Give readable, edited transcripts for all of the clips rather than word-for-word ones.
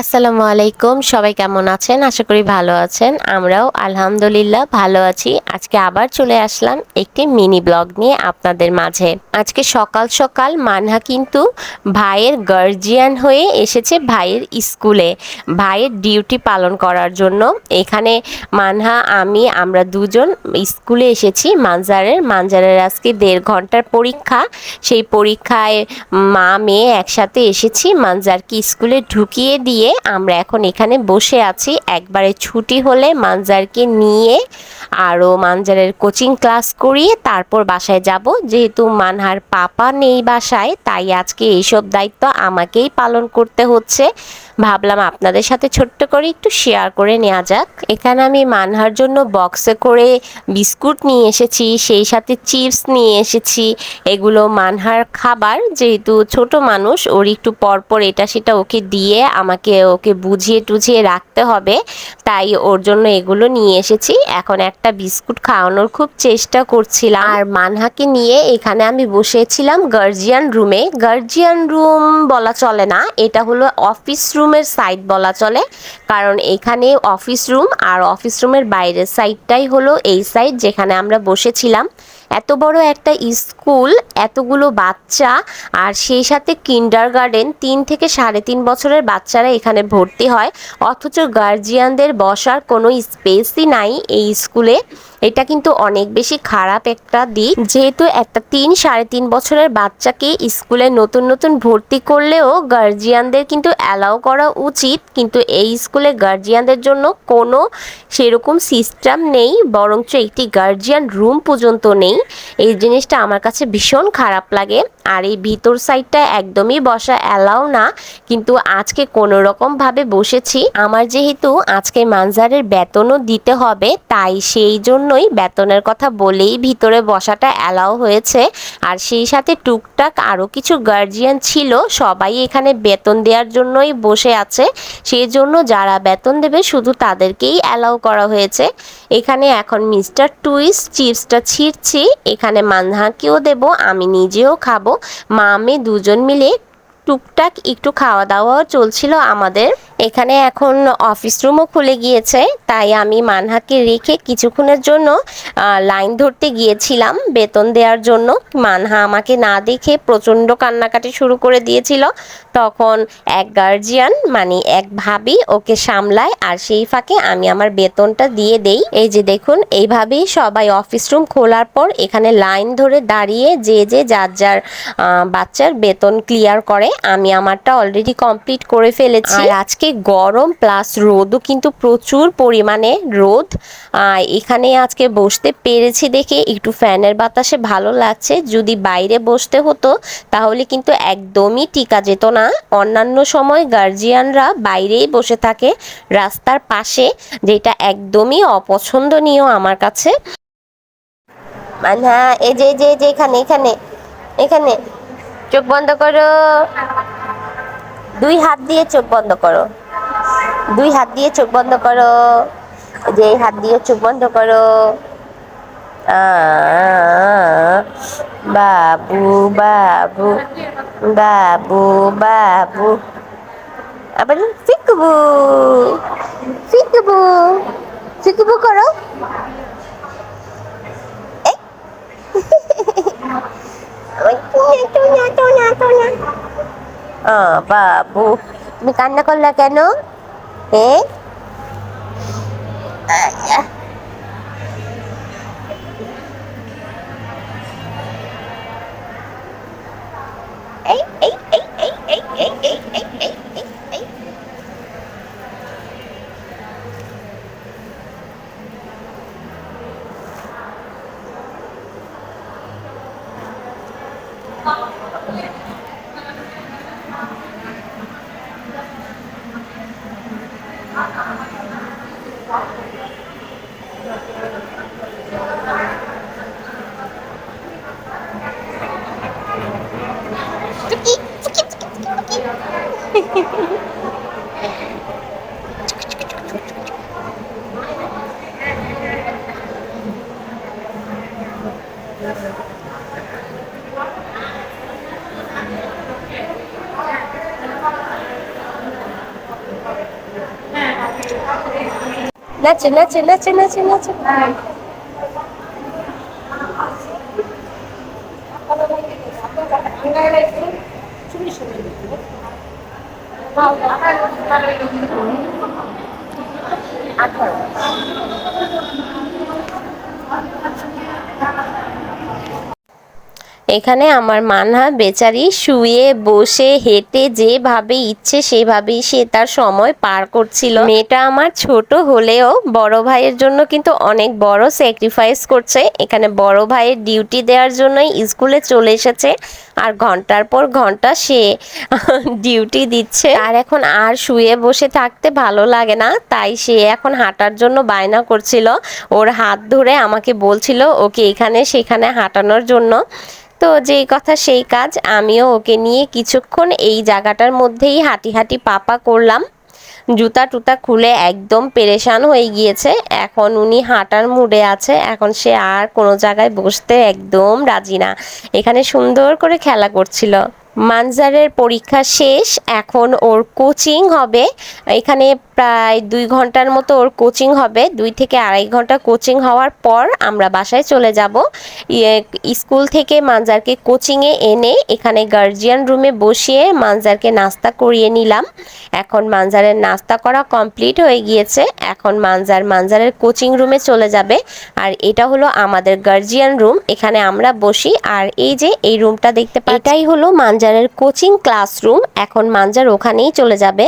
আসসালামু আলাইকুম, সবাই কেমন আছেন? আশা করি ভালো আছেন। আমরাও আলহামদুলিল্লাহ ভালো আছি। আজকে আবার চলে আসলাম একটি মিনি ব্লগ নিয়ে আপনাদের মাঝে। আজকে সকাল সকাল মানহা কিন্তু ভাইয়ের গার্জিয়ান হয়ে এসেছে ভাইয়ের স্কুলে, ভাইয়ের ডিউটি পালন করার জন্য। এখানে মানহা আমরা দুজন স্কুলে এসেছি। মানজারের আজকে 1.5 ঘন্টার পরীক্ষা। সেই পরীক্ষায় মা মেয়ে একসাথে এসেছি। মানজারকে স্কুলে ঢুকিয়ে দিয়ে আমরা এখন এখানে বসে আছি। একবারে ছুটি হলে মানজারকে নিয়ে আরও মানজারের কোচিং ক্লাস করিয়ে তারপর বাসায় যাব। যেহেতু মানহার পাপা নেই বাসায়, তাই আজকে এইসব দায়িত্ব আমাকেই পালন করতে হচ্ছে। ভাবলাম আপনাদের সাথে ছোট্ট করে একটু শেয়ার করে নেওয়া যাক। এখানে আমি মানহার জন্য বক্সে করে বিস্কুট নিয়ে এসেছি, সেই সাথে চিপস নিয়ে এসেছি। এগুলো মানহার খাবার, যেহেতু ছোট মানুষ, ওর একটু পরপর এটা সেটা ওকে দিয়ে ওকে বুঝিয়ে টুঝিয়ে রাখতে হবে, তাই ওর জন্য এগুলো নিয়ে এসেছি। এখন একটা বিস্কুট খাওয়ানোর খুব চেষ্টা করছিলাম। আর মানহাকে নিয়ে এখানে আমি বসেছিলাম গার্জিয়ান রুমে। গার্জিয়ান রুম বলা চলে না, এটা হলো অফিস রুমের সাইড বলা চলে, কারণ এখানে অফিস রুম আর অফিস রুমের বাইরের সাইডটাই হলো এই সাইড যেখানে আমরা বসেছিলাম। এত বড় একটা স্কুল, এতগুলো বাচ্চা, আর সেই সাথে কিন্ডারগার্টেন 3 থেকে 3.5 বছরের বাচ্চারা এখানে ভর্তি হয়, অথচ গার্জিয়ানদের বসার কোনো স্পেসই নাই এই স্কুলে। এটা কিন্তু অনেক বেশি খারাপ একটা দিক। যেহেতু একটা 3-3.5 বছরের বাচ্চাকে স্কুলে নতুন নতুন ভর্তি করলেও গার্জিয়ানদের কিন্তু অ্যালাউ করা উচিত, কিন্তু এই স্কুলে গার্জিয়ানদের জন্য কোনো সেরকম সিস্টেম নেই, বরঞ্চ একটি গার্জিয়ান রুম পর্যন্ত নেই। এই জিনিসটা আমার কাছে ভীষণ খারাপ লাগে। আর এই ভিতর সাইডটা একদমই বসা অ্যালাউ না, কিন্তু আজকে কোনো রকমভাবে বসেছি। আমার যেহেতু আজকে মানজারের বেতনও দিতে হবে, তাই সেই জন্যই বেতনের কথা বলেই ভিতরে বসাটা অ্যালাউ হয়েছে। আর সেই সাথে টুকটাক আরও কিছু গার্জিয়ান ছিল, সবাই এখানে বেতন দেওয়ার জন্যই বসে আছে। সেই জন্য যারা বেতন দেবে শুধু তাদেরকেই অ্যালাউ করা হয়েছে। এখানে এখন মিস্টার টুইস্ট চিপসটা ছিঁড়ছি, এখানে মানহাকেও দেব, আমি নিজেও খাবো। মা মেয়ে দুজন মিলে টুকটাক একটু খাওয়া দাওয়াও চলছিল আমাদের। এখানে এখন অফিস রুমও খুলে গিয়েছে, তাই আমি মানহাকে রেখে কিছুক্ষণের জন্য লাইন ধরতে গিয়েছিলাম বেতন দেওয়ার জন্য। মানহা আমাকে না দেখে প্রচণ্ড কান্নাকাটি শুরু করে দিয়েছিল। তখন এক গার্জিয়ান মানে এক ভাবি ওকে সামলায়, আর সেই ফাঁকে আমি আমার বেতনটা দিয়ে দেই। এই যে দেখুন, এইভাবেই সবাই অফিস রুম খোলার পর এখানে লাইন ধরে দাঁড়িয়ে যে যার যার বাচ্চার বেতন ক্লিয়ার করে। আমি আমারটা অলরেডি কমপ্লিট করে ফেলেছি। আর আজকে গরম প্লাস রোদও কিন্তু প্রচুর পরিমাণে রোদ। এখানে আজকে বসতে পেরেছি দেখে একটু ফ্যানের বাতাসে ভালো লাগছে। যদি বাইরে বসতে হতো তাহলে কিন্তু একদমই টিকা যেত না। অন্যান্য সময় গার্জিয়ানরা বাইরেই বসে থাকে রাস্তার পাশে, যেটা একদমই অপছন্দনীয় আমার কাছে। হ্যাঁ, এই যে এখানে এখানে এখানে চোখ বন্ধ করো, 2 হাত দিয়ে চোখ বন্ধ করো, 2 হাত দিয়ে চোখ বন্ধ করো, যে এই হাত দিয়ে চোখ বন্ধ করো। বাবু বাবু বাবু বাবু, আবার ফিকবু ফিকবু ফিকবু করো। বাবু, তুমি কান্না করলা কেন? হ্যাঁ, এই এই এই এই এই এই এই এই এই এই এই। নাচে নাচে নাচে নাচে নাচে। এখানে আমার মানহা বেচারি শুয়ে বসে হেঁটে যেভাবে ইচ্ছে সেভাবেই সে তার সময় পার করছিল। মেয়েটা আমার ছোট হলেও বড় ভাইয়ের জন্য কিন্তু অনেক বড় স্যাক্রিফাইস করছে। এখানে বড় ভাইয়ের ডিউটি দেওয়ার জন্যই স্কুলে চলে এসেছে আর ঘন্টার পর ঘন্টা সে ডিউটি দিচ্ছে। আর এখন আর শুয়ে বসে থাকতে ভালো লাগে না, তাই সে এখন হাঁটার জন্য বায়না করছিল। ওর হাত ধরে আমাকে বলছিল ওকে এখানে সেখানে হাঁটানোর জন্য। তো যেই কথা সেই কাজ, আমিও ওকে নিয়ে কিছুক্ষণ এই জায়গাটার মধ্যেই হাঁটি হাঁটি পাপা করলাম। জুতা টুতা খুলে একদম পেরেশান হয়ে গিয়েছে। এখন উনি হাঁটার মুডে আছে, এখন সে আর কোনো জায়গায় বসতে একদম রাজি না। এখানে সুন্দর করে খেলা করছিল। মানজারের পরীক্ষা শেষ, এখন ওর কোচিং হবে। এখানে প্রায় 2 ঘন্টার মতো ওর কোচিং হবে। 2 থেকে 2.5 ঘন্টা কোচিং হওয়ার পর আমরা বাসায় চলে যাব। স্কুল থেকে মানজারকে কোচিংয়ে এনে এখানে গার্জিয়ান রুমে বসিয়ে মানজারকে নাস্তা করিয়ে নিলাম। এখন মানজারের নাস্তা করা কমপ্লিট হয়ে গিয়েছে। এখন মানজারের কোচিং রুমে চলে যাবে। আর এটা হলো আমাদের গার্জিয়ান রুম, এখানে আমরা বসি। আর এই যে এই রুমটা দেখতে পাচ্ছি, এটাই হলো মানজারের কোচিং ক্লাসরুম। এখন মানজার ওখানেই চলে যাবে।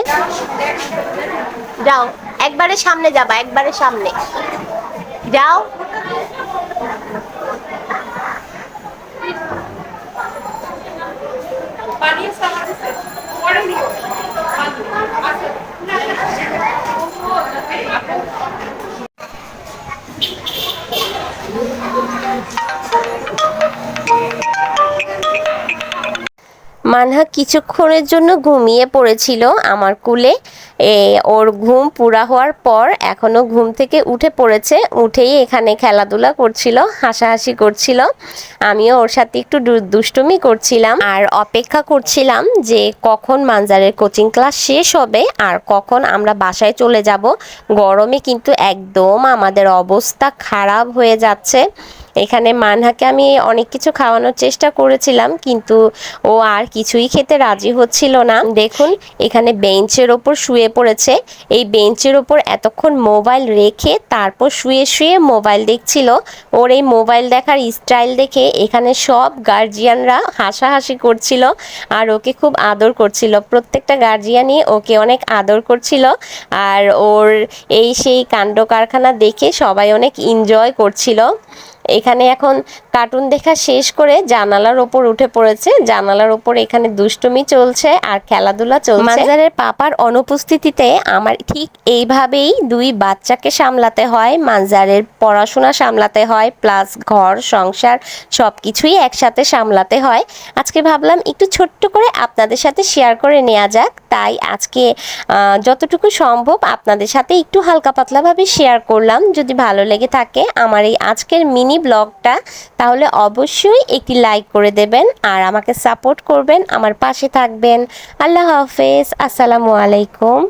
যাও, একবারে সামনে যাবা, একবারে সামনে যাও। মানহা কিছুক্ষণের জন্য ঘুমিয়ে পড়েছিল আমার কুলে। ওর ঘুম পুরা হওয়ার পর এখনও ঘুম থেকে উঠে পড়েছে। উঠেই এখানে খেলাধুলা করছিল, হাসাহাসি করছিল। আমিও ওর সাথে একটু দুষ্টুমি করছিলাম আর অপেক্ষা করছিলাম যে কখন মানজারের কোচিং ক্লাস শেষ হবে আর কখন আমরা বাসায় চলে যাব। গরমে কিন্তু একদম আমাদের অবস্থা খারাপ হয়ে যাচ্ছে। এখানে মানহাকে আমি অনেক কিছু খাওয়ানোর চেষ্টা করেছিলাম, কিন্তু ও আর কিছুই খেতে রাজি হচ্ছিল না। দেখুন এখানে বেঞ্চের ওপর শুয়ে পড়েছে। এই বেঞ্চের ওপর এতক্ষণ মোবাইল রেখে তারপর শুয়ে শুয়ে মোবাইল দেখছিল। ওর এই মোবাইল দেখার স্টাইল দেখে এখানে সব গার্জিয়ানরা হাসাহাসি করছিল আর ওকে খুব আদর করছিল। প্রত্যেকটা গার্জিয়ানই ওকে অনেক আদর করছিল আর ওর এই সেই কাণ্ড কারখানা দেখে সবাই অনেক এনজয় করছিল। এখানে এখন কার্টুন দেখা শেষ করে জানালার ওপর উঠে পড়েছে। জানালার ওপর এখানে দুষ্টুমি চলছে আর খেলাধুলা চলছে। মানজারের পাপার অনুপস্থিতিতে আমার ঠিক এইভাবেই 2 বাচ্চাকে সামলাতে হয়। মানজারের পড়াশোনা সামলাতে হয়, প্লাস ঘর সংসার সব কিছুই একসাথে সামলাতে হয়। আজকে ভাবলাম একটু ছোট্ট করে আপনাদের সাথে শেয়ার করে নেওয়া যাক, তাই আজকে যতটুকু সম্ভব আপনাদের সাথে একটু হালকা পাতলাভাবে শেয়ার করলাম। যদি ভালো লেগে থাকে আমার এই আজকের মিনি ব্লগটা, তাহলে অবশ্যই একটি লাইক করে দেবেন আর আমাকে সাপোর্ট করবেন, আমার পাশে থাকবেন। আল্লাহ হাফেজ, আসসালামু আলাইকুম।